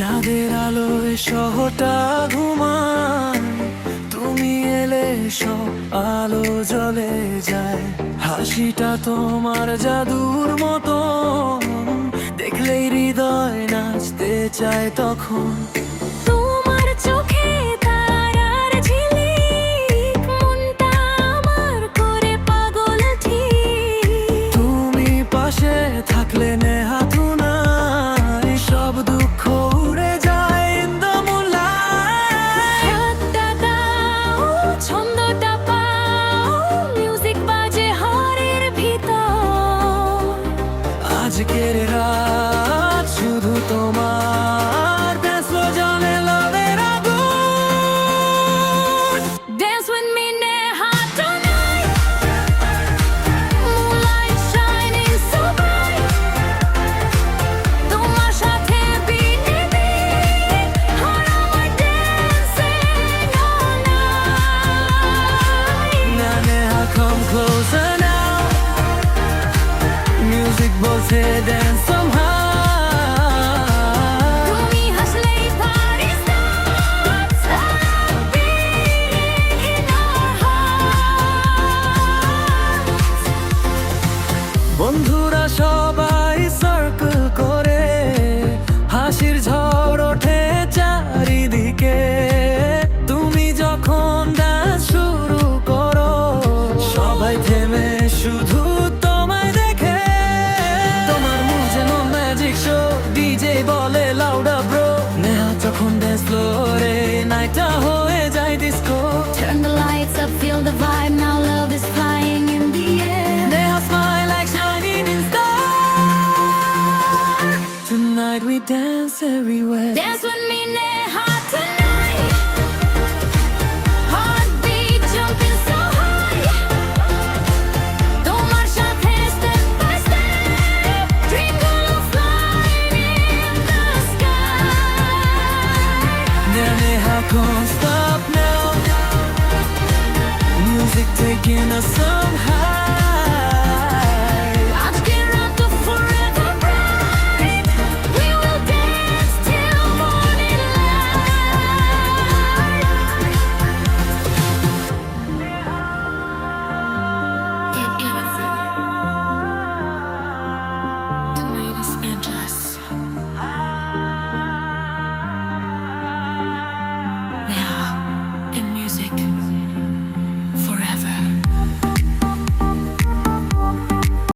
চাঁদের আলোয় শহরটা ঘুমায়, তুমি এলে সব আলো জ্বলে যায়। হাসিটা তোমার জাদুর মতো, দেখলেই হৃদয় নাচতে চায় তখন। তোমার চোখে তারার ঝিলিক, মনটা আমার করে পাগল ঠিক। তুমি পাশে থাকলে নেহাতু নাই, সব দুঃখ উড়ে যায় in the moonlight। হাতটা দাও, ছন্দটা পাও, মিউজিক বাজে হাড়ের ভিতর। আজকের রাত শুধু তোমার, dance floor জ্বলে লবের আগুন। Dance with me Neha tonight, moonlight shining so bright। তোমার সাথে beat to beat, heart on my dancing all night। Now, Neha, come closer now, music বলছে dance somehow। তুমি হাসলেই party starts, a beat in our hearts। বন্ধুরা সবাই circle করে, হাসির ঝড় ওঠে চারিদিকে। তুমি যখন ডান্স শুরু করো, সবাই থেমে শুধু তোমায় দেখে। তোমার মুখ যেন ম্যাজিক শো, ডিজে বলে লাউডা ব্রো। নেহা যখন ড্যান্স ফ্লোরে, নাইটটা হয়ে যায় disco. Turn the lights up, feel the vibe, now love is flying in the air। Neha smile like shining in stars. Tonight we dance everywhere. Dance with me Neha tonight, heartbeat jumping so high। তোমার সাথে step by step, dream gonna fly in the sky। Neha can't stop now, music taking us